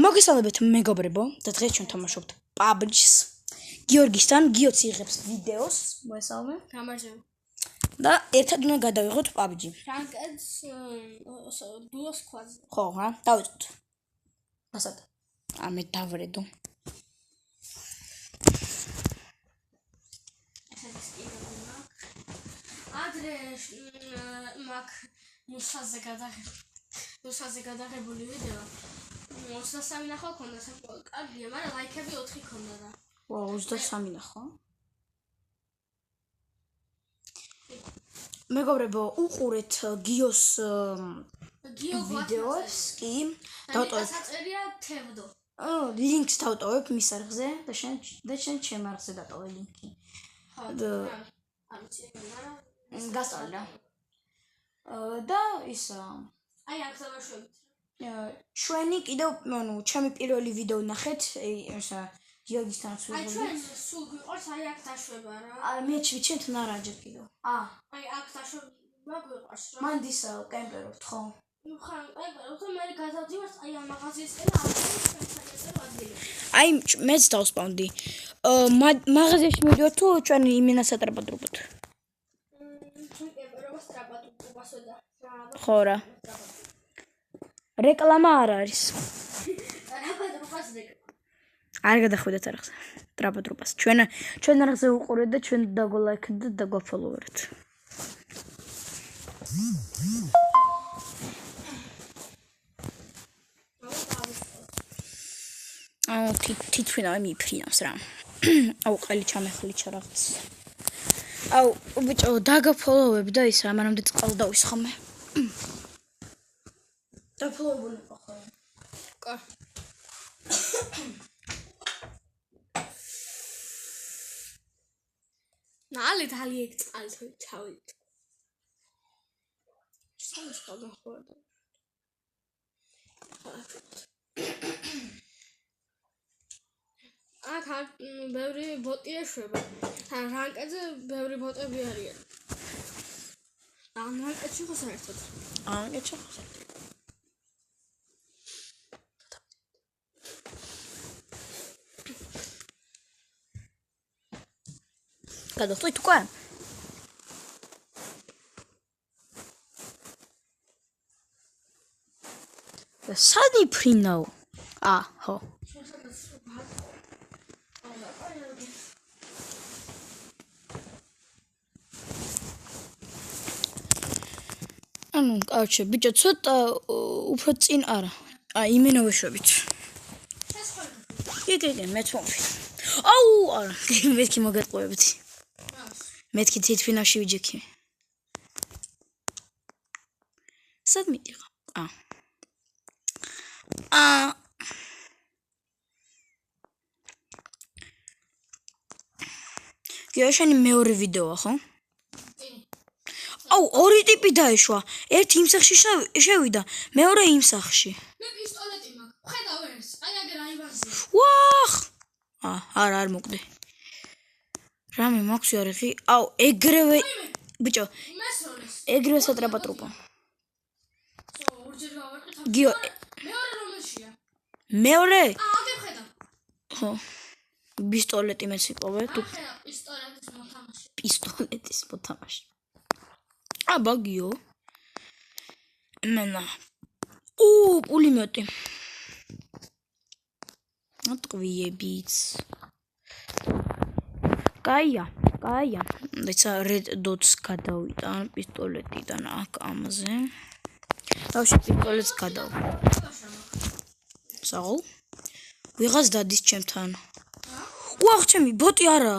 მოგესალმებით მეგობრებო და დღეს ჩვენ თამაშობთ PUBG-ს. გიორგისთან გიოც იღებს ვიდეოს, მოგესალმე. გამარჯობა. და ერთად უნდა გადავიღოთ PUBG. რანკედს დუოს ქვაზე. ხო, რა, დავიწყოთ. ასად. მე დავრედო. ადრე მაგ მუსაზე გადაღებული ვიდეო 23 ნახო ქონდა საკმაოდ კარგია, მაგრამ ლაიქები 4 ქონდა და. ვა, 23 ნახო. მეგობრებო, უყურეთ გიოს ვიდეოს, კი. დავტოვებ. საწერია თევდო. ლინკს დავტოვებ მის არხზე და შენ ჩემ არხზე დატოვე ლინკი. ხო. გასწავლე. და ისა აი აქ დავაშვებით. ჩვენი კიდევ, ჩემი პირველი ვიდეო ნახეთ, ისა გიორგისთან აი ჩვენ სულ გვიყავს აი აქ დაშვება რა. მე ჩვენთან არ აჯერ კიდევ. აი აქ დაშვება გვიყავს რა. მანდ ისა კემპერობთ ხო? ხან კემპერობთ, მე გადავდივართ აი ამ მაღაზიისკენ ადგილი. აი მეც დავსპავნდი. მაღაზიაში მივიდივარ თუ ჩვენ იმენას ატრაპატრუპოთ. ხო რა. რეკლამა არ არის. ტრაპატრუპას რეკლამა. არ გადახვიდეთ არხზე. ტრაპატრუპას. ჩვენ არხზე უყურეთ და ჩვენ დაგოლაიქეთ და დაგვაფოლოვერეთ. თითქმის მიფრინავს რა. აუ ყელი ჩამეხლიჩა რაღაც. აუ ბიჭო დაგაფოლოვებ და ისა მანამდე წყალ დავისხამე. დაფოლოვებული ყო. კა. ნალი თალი ეგ წყალს ჩავით. სანს გადახორდა. აქ ბევრი ბოტი ეშვება. რანკედზე ბევრი ბოტები არიან. რანკედში ხო საერთოდ? რანკედში ხო საერთოდ? გადავწყვით უკვე? და სად იფრინავ? ხო. კაჩე, ბიჭო, ცოტა უფრო წინ არა. იმენა ვეშვებით. კი, მეც მომფრინავ. აუ, არა, მეთქი მოგეტყუებდი. მეთქი თითფინავში ვიჯექი. სად მიდიღა? გიოშენი მეორე ვიდეოა, ხო? აუ, ორი ტიპი დაეშვა. ერთი იმ სახში შევიდა, მეორე იმ სახში. მე პისტოლეტი მაქვს. ხედავ ეს. აი აგერ აიბანზე. ვახ! არ მოგდე. რამე მაქვს იარაღი? აუ, ეგრევე ბიჭო. ეგრევე სატრაპატრუპა. ორჯერ გავაკეთე. გიო, მეორე რომელშია? მეორე? აგერ ხედავ. ხო. პისტოლეტი მეც იპოვე. თუ პისტოლეტის მოთამაშე. ბაგიო. მენა. პულიმეტი. ატყვიებიც. კაია. დაიცა red dots გადავიტან პისტოლეტიდან აქ ამაზე. დავში პისტოლეტს გადავ. საულ? ვიღაც დადის ჩემთან. უახ, ჩემი ბოტი არა.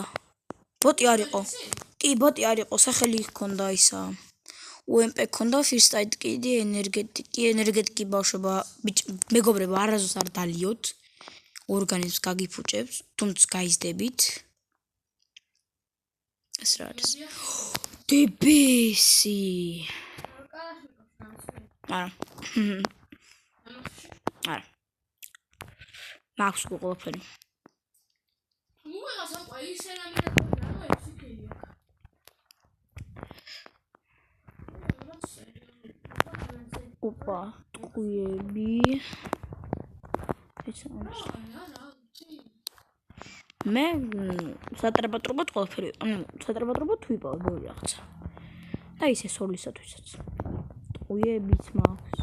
ბოტი არ იყო. კი, ბოტი არ იყო, სახელი ჰქონდა ისა. UMP ჰქონდა, first aid kit-ი, ენერგეტიკი ბავშვობა, მეგობრებო, არასდროს არ დალიოთ. ორგანიზმს გაგიფუჭებს, თუმცა გაიზდებით. ეს რა არის? დებესი. არა. მაქვს ყველაფერი. ოპა, ტყუები. იცი ამას. მე სატრაპატრობად ყველაფერი, ანუ სატრაპატრობად ვიპოვე ბევრი რაღაცა. და ისე სოლისათვისაც. ტყუებიც მაქვს.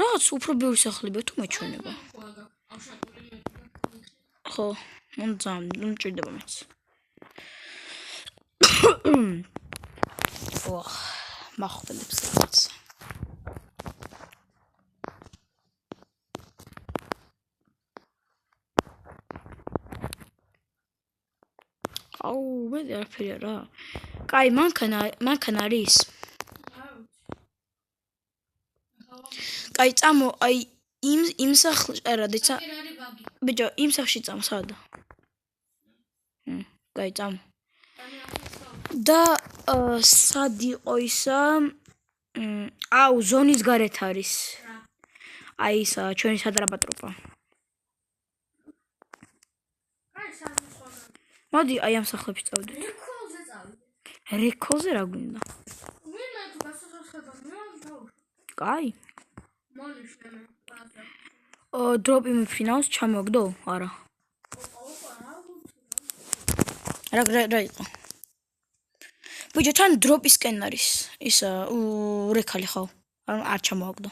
რაღაც უფრო ბევრი სახლები თუ მეჩვენება. ხო, მჭირდება მეც. მახვდებს რაღაც. აუ, მე არაფერი არა. კაი, მანქანა არის. კაი, წამო, აი იმ სახლში არა, დეცა. ბიჭო, იმ სახლში წამო, სადა? კაი, წამო. და სად იყო ისა? აუ, ზონის გარეთ არის. აი ისა, ჩვენი სატრაპატროპა. მოდი, აი ამ სახლებში წავიდეთ. რეკოლზე რა გვინდა? კაი. დროპი მიფრინავს, ჩამოგდო? არა. რა იყო? ბიჭო, თან დროპისკენ არის. ისა, რეკალი ხო? არ ჩამოაგდო.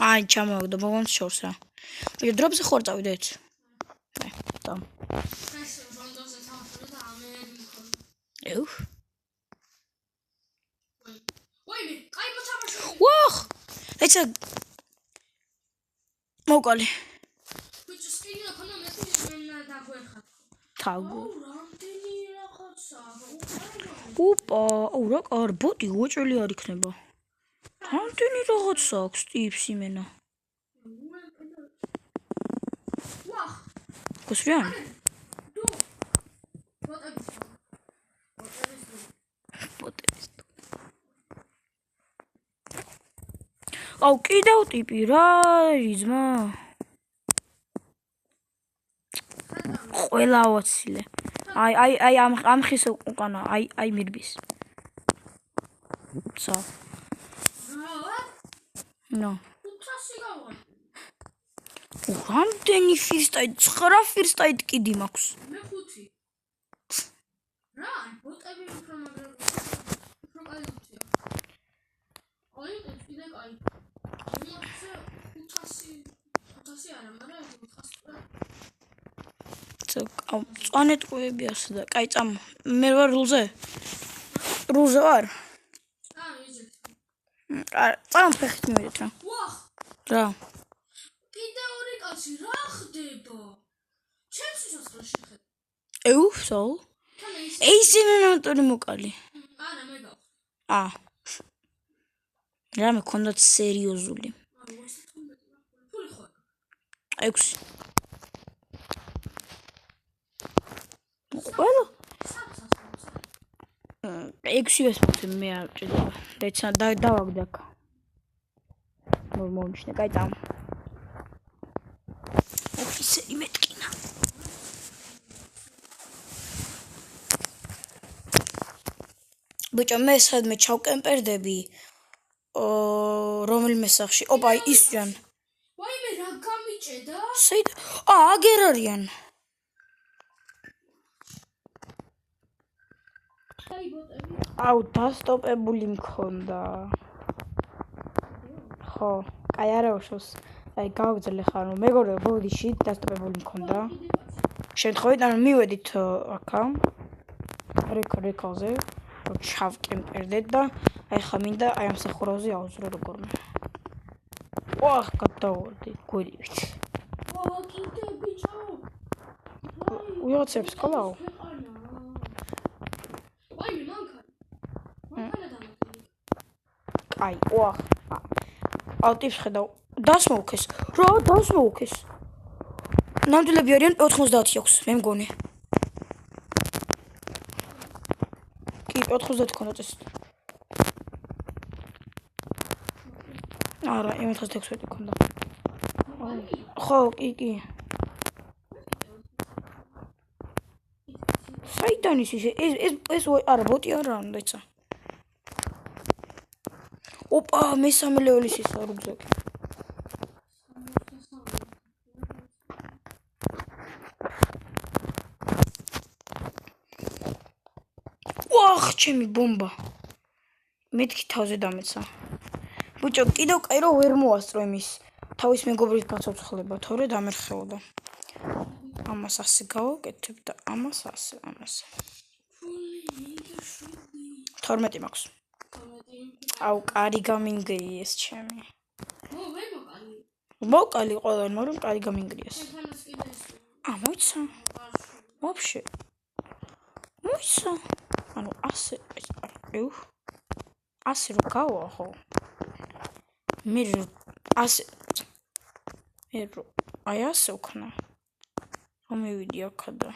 აი, ჩამოაგდო, ბოლოს შორს რა. ბიჭო, დროპზე ხوار წავიდეთ. Tam. Wah! Eca მოკალი. თავი. ოპა, რა კარ, ბოტი უჭველი არ იქნება. რამდენი რაღაც აქვს ტიპს იმენა. Kusrian? აუ, კიდევ ტიპი რა იზმა? ყველა ავაცილე. აი ამ ხის უკანა, აი მირბის. ცა. ნო. რამდენი ფირსტაით, 9 ფირსტაით კიდი მაქვს. მე 5. რა, ბოტები უფრო მაგრამ უფრო კაი. აი, კიდე კაი. 500 არა, მაგრამ 400. წვანე ტყუები ასე და კაი წამო. მე ვარ რულზე? რულზე ვარ? იზეთ. წამო ფეხით მივიდეთ რა. ვახ. რა? რა ხდება? ჩემს სასახლეში ხედ. სულ? ისე ნატორი მოკალი. არა, მე გავხ. რა მე ქონდათ სერიოზული. ფული ხო? 6. ყველა? 6 ვესმოთი მე არ ჭირდება. დეცა დავაგდე აქ. მოვნიშნე, კაი წამო. ოფისერი მეტკინა. ბიჭო, მე სადმე ჩავკემპერდები. რომელიმე სახში. ოპა, ისვიან. ვაიმე, რა გამიჭედა? საით? აგერ არიან. აი ბოტები. აუ, დასტოპებული მქონდა. ხო, კაი არა უშავს. აი გავაგზავნე ხარო მეგობრებო ბოდიში დასტოპებული მქონდა შემთხვევით ანუ მივედით აქა რეკოლზე რომ ჩავკემპერდეთ და აი ხა მინდა აი ამ სახურავზე ავზრო როგორმე ვახ გადავარდი გვერდით კიდე ბიჭო უიოცებს კოლაო ვაიმე მანქანა აი ვახ აუ ტიპს ხედავ დასმოუქეს რა დასმოუქეს ნამდვილები არიან 90 აქვს მე მგონი კი 90 ქონდა წესი არა 96 ქონდა ხო კი საიდან ის ეს არა ბოტი არა უნდაცა. ოპა, მესამე ლეველის ისა რუგზაკი. ვახ, ჩემი ბომბა. მეთქი თავზე დამეცა. ბუჭო, კიდევ კაი რომ ვერ მოასწრო იმის. თავის მეგობრით გაცოცხლება, თორე დამერხეოდა. ამას ასე გავაკეთებ და ამას ასე. 12 მაქვს. აუ, კარი გამინგრიეს ეს ჩემი. მოკალი ყველანი, მაგრამ კარი გამინგრიეს. მოიცა. Вообще. მოიცა. ანუ ასე ასე რო გავა ხო? მე ასე აი ასე ვქნა. მივიდი აქა და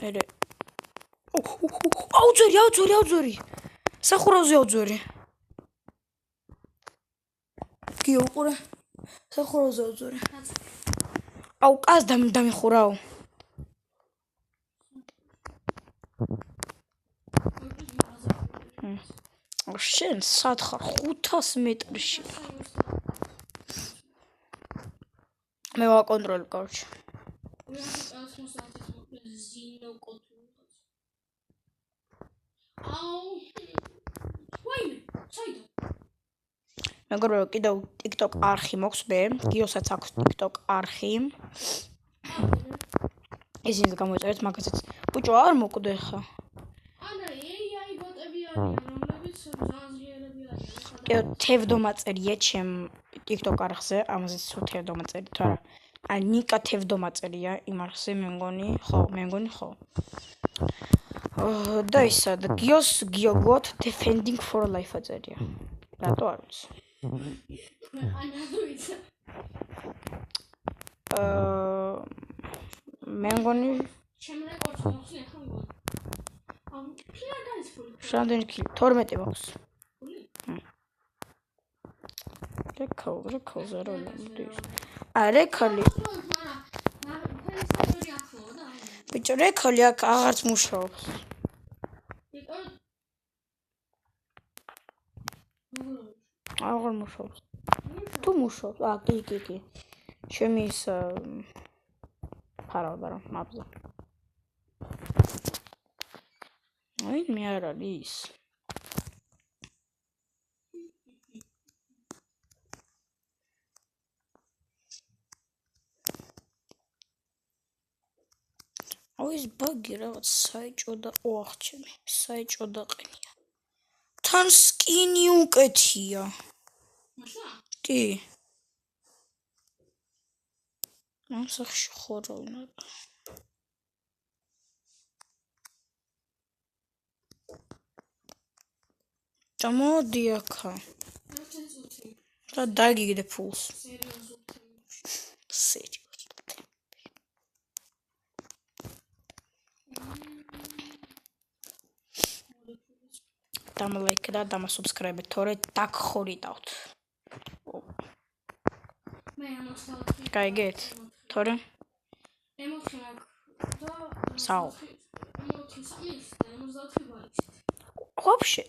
ერე აუძვერი სახურავზე აუძვერი კი უყურე სახურავზე აუძვერი აუ კას დამიხურავ შენ სად ხარ 500 მეტრში მე ვაკონტროლებ короче მეგობრებო კიდევ TikTok არხი მოქვს მე გიოსაც აქვს TikTok არხი ისინი გამოიწერეთ მაგაზეც ბუჭო არ მოკვდე ხა არა AI ბოტები არიან რომლებიც ზანზიერები არიან კიდევ თევდომაწერია ჩემ TikTok არხზე ამაზეც თევდომაწერი თუ არა ან ნიკა თევდომაწერია იმ არხზე მე მგონი ხო და ისა და გიოგოთ defending for life აწერია რატო არ ვიცი მე მგონი ჩემ რეკორდს მოხსნე ხომ ფილა გაისფული რამდენი კილი 12 მაქვს რეკორდ ზაროლი რეკალი ბიჭო რეკალი აქ აღარც მუშაობს აღარ მუშაობს თუ მუშაობს კი ჩემი ის ფარავდა რომ მაბზა აი მე არ არის ის ბაგი რაღაც საეჭო და ოახჩემი საეჭო და ყენია თან სკინი უკეთია კი მასახში ხორავნა ჩამოდი აქა და დაგიგდე ფულს სერიოზულად დამლაიქ და დამასუბსკრაიბე თორე დაგხორიდავთ მე ამოცხალე გაიგეთ თორე საო вообще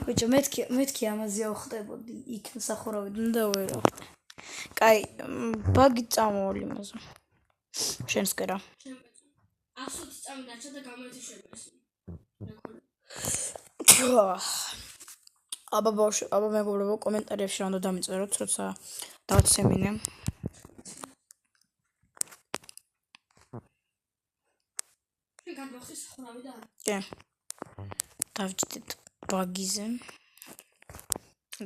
ვიჭო მეთქი ამაზე ავხდებოდი იქ სახურავიდან და ვერ ავხდე კაი ბაგი წამოვლი მაზა შენს კერა 100 წამი დაჭა და გამოეთიშება ეს აბა მეგობრებო კომენტარებში რა უნდა დამიწეროთ როცა დავცემინე შენ გადმოხდი სახურავი და კი დავჯდეთ ბაგიზე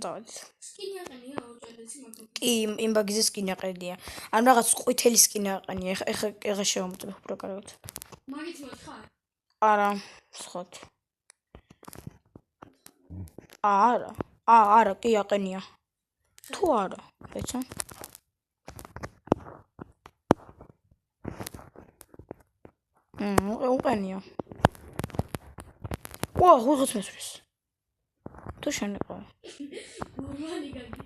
დავით სკინი აყენია უჭედესი მაგრამ კი იმ ბაგიზე სკინი აყენია ან რაღაც ყვითელი სკინი აყენია ეხა შევამოწმე უფრო კარგად მაგით მოთხარ არა სხოთ არა კი აყენია თუ არა ეცა უყენია ვიღაც მესვრის თუ შენ იყო მანი გაგი.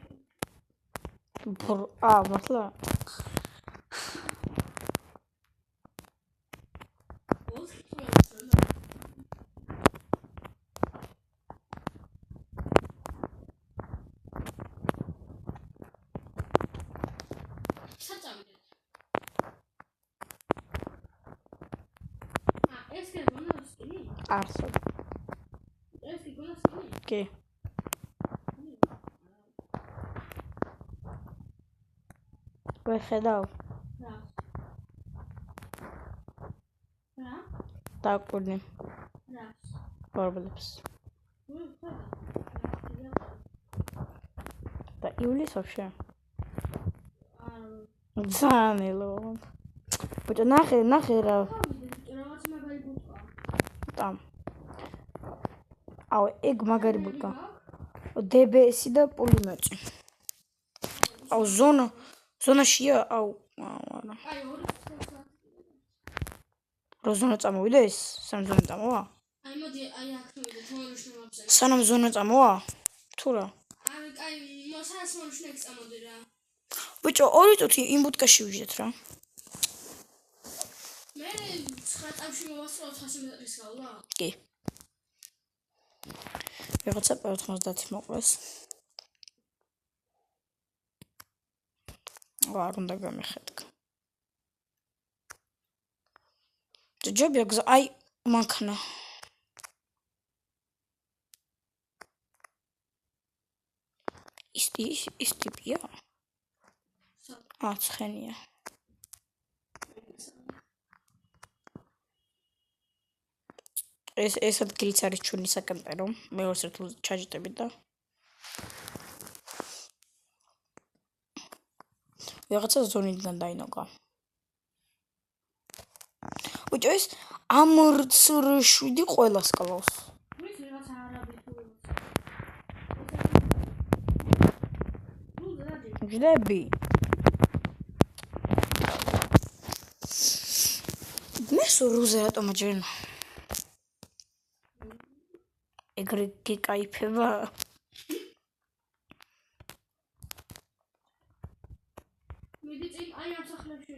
მართლა? არსად. კი. ვეხედავ. დაკვირდი. ვარბლებს. და იulis вообще. ძანელო. ბიჭო ნახე რა. там. აუ ეგ მაგარი ბუტკა. DBS და პულიმეტი. აუ ზონაშია, აუ არა. რა ზონა წამოვიდა ეს? სამ ზონა წამოვა? აი მოდი აი აქ მოვიდეთ მონიშნე მობზე. სანამ ზონა წამოვა? თუ რა? აი მოსას მონიშნე წამოდი რა. ბიჭო 2 წუთი იმ ბუტკაში ვიჟეთ რა. მე 9 წამში მოვასწრო 400 მეტრის გავლა? კი. ვიღაცა 90 მოყვეს. არ უნდა გამეხედა. ჯობია გზა აი მანქანა. ის ტიპია? ცხენია. ეს ადგილიც არის ჩვენი საკემპერო. მე ორ სერტულ ჩაჯიტები და ვიღაცა ზონიდან დაინოგა. ბიჭო ეს ამორცრშვიდი ყველას კლავს. მის ვიღაცა არაბი თუ. ჯდები. მე სურუზე რატომ აჯერნა? ეგრე გეკაიფება. მიდი წინ აი ამ სახლებში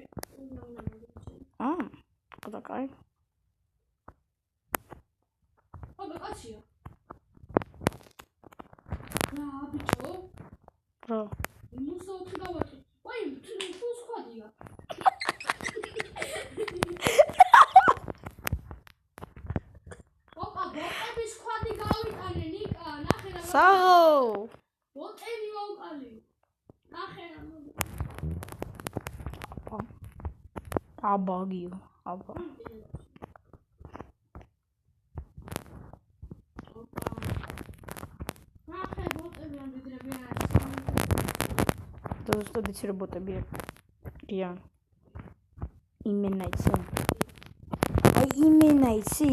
ყდა კაი. აბა კაცია. რა ბიჭო? რა? მუსაუთი გავაკეთე. აი თუ სხვადია. ბოტები სხვადი გავიტანე ნიკა, ნახე რა. საო. ბოტები მოვყალი. ნახე რა. აბაგიო, აბა. ნახე ბოტები ამბედრები არის. დოზუსტად იცი რა ბოტები არიან. იმენა იცი? აი იმენა იცი?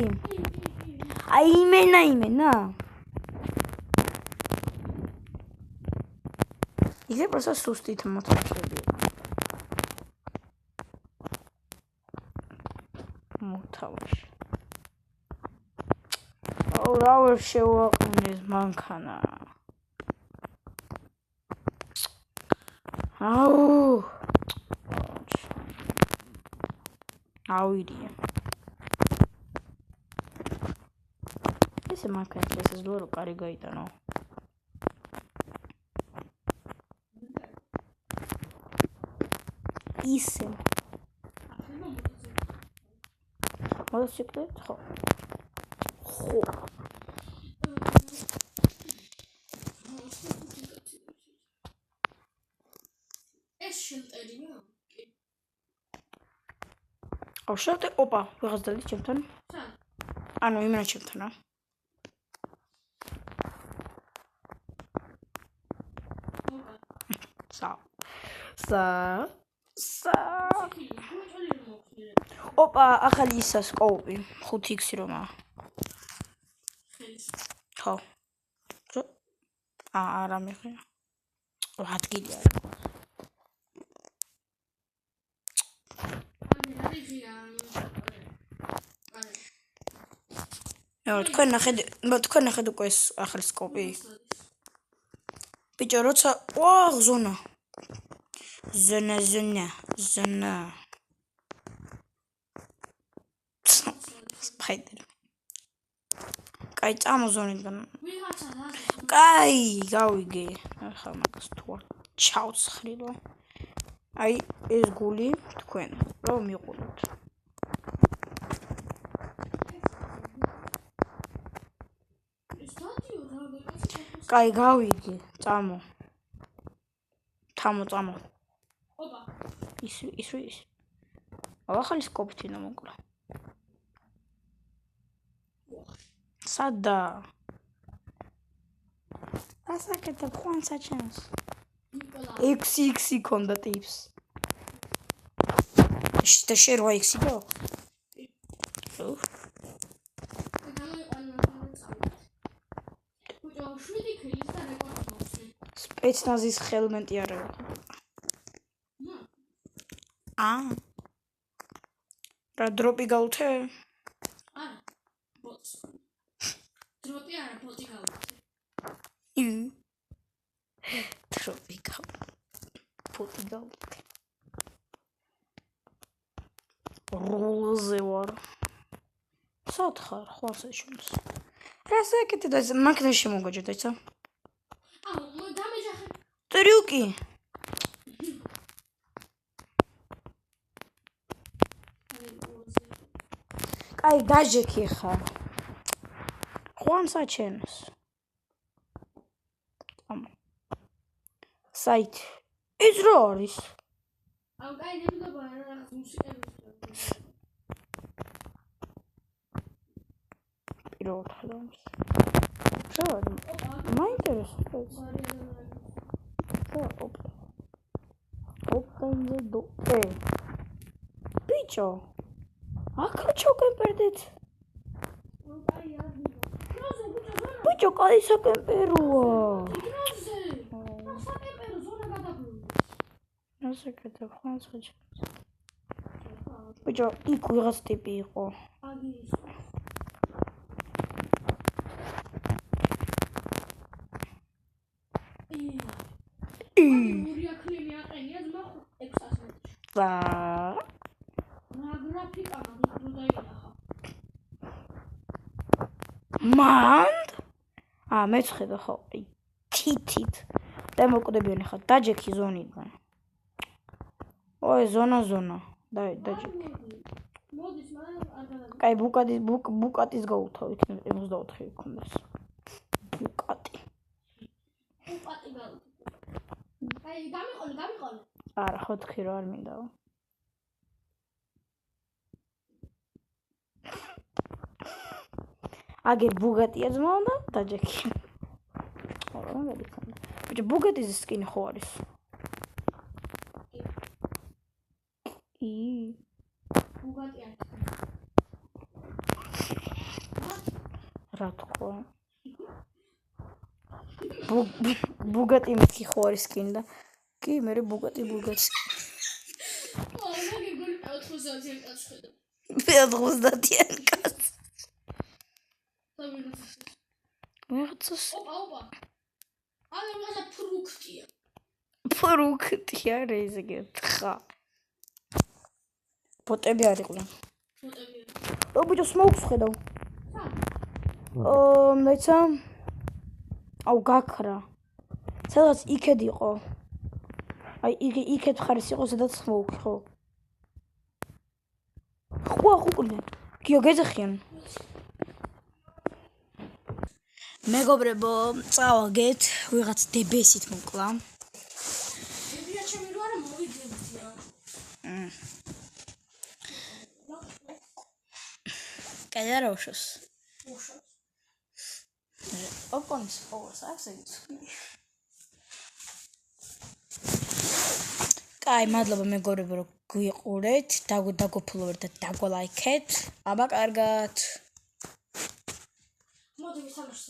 აი იმენა? ისე პროსა სუსტით მოთამაშებია. მოთამაშ. აუ რა ვერ შევაყენეს მანქანა. აუ. აუირია. ესე მანქანა ეს ზლო კარი გაიტანო. ისე. მოტოციკლით ხო. ეს შელტერია? აუ შელტერ, ოპა, ვიღაც დადის ჩემთან? სად? ანუ იმენა ჩემთან რა. ოპა, ახალი ისა სკოუპი, 5x რომა. ხო. არა მიხე. ადგილი არის. თქვენ ნახეთ უკვე ეს ახალი სკოპი? ბიჭო, როცა ვააღ, ზონა. ზონა. სპაიდერი. კაი, წამოზონიდან. კაი, გავიგე. ახლა მაგას თუ არ ჩავცხრილო. აი, ეს გული თქვენ რომ მიყუროთ. კაი, გავიგე. წამო. წამო. ოპა. ის. ახალი სკოპთინა მოკლა. სადა? ასაკეთა ხوان საჩენს. XX კონდა ტიპს. და შენ 8X იყო? სპეცნაზის ხელმენტი არ არის. რა დროპი გავუთე? არა. ბოტს. დროპი არა, ბოტი გავუთე. დროპი ბოტი გავუთე. როლზე ვარ. სათხარ, ხვალსა შენს. რა საკეთე და მანქანაში მოგაჭირდა, იცი? დამეჯახე. ტრიუკი. კაი, დაჟექი ხარ. ხوانსა ჩენს. საით. ის რა არის? აუ, კაი, ნებდება რაღაც მუსიკები. პირველ ხალხს. რა არის? მაინტერესებს. ოპენზე დო. ბიჭო. აკრა ჩოკემპერდეთ. ბიჭო, კაი საკემპეროა. ასაკეთე ხوانს ხაჭა. ბიჭო, იქ ვიღაც ტიპი იყო. აგირის. მურიაქნები აყენია ძმა 600 მეტრში. რა გრაფიკა მაგ რო დაინახა. მანდ? მეცხედა ხო, თითით. და მოკვდებიან ხა, დაჯექი ზონიდან. ой, ზონა. დაჯექი. მოდის, მაგრამ არ გადაგა. კაი, ბუკატის გავუთავ, იქნებ 64 იქონდეს. ბუკატი გავუთავ. კაი, გამიყოლე. არა, 4 რო არ მინდა. აგერ ბუგატია ძმაო და დაჯექი. არა, მაგარი ხანდა. ბიჭო, ბუგატის სკინი ხო არის? ბუგატი არის. რა თქვა? ბუგატი მითი ხო არის სკინი და კი, მე ბუგატი. ო, მაგე გული 90-იან კაცს ხედავ. 90-იან კაცს. ვიღაცას. ოპა. არა, მაგა ფრუქტია. ფრუქტია რეიზგეთ ხა. ბოტები არ იყვნენ. ო, ბიჭო, სმოუქს ხედავ. მეცა. აუ, გაქრა. სადაც იქედ იყო. აი, იქედ ხარის იყო, სადაც სმოუქი ხო? ხუყლიან. გიო გეძახიან. მეგობრებო, წავაგეთ, ვიღაც დებესით მოკლა. დებია ჩემი რო არა მოვიდებდია. კაი, არა უშოს. ოპონს ხოს ასეთ. კაი, მადლობა მეგობრებო, რომ გვიყურეთ, დაგოფოლოვეთ და დაგლაიქეთ. აბა, კარგად. მოდი ვისამართლე.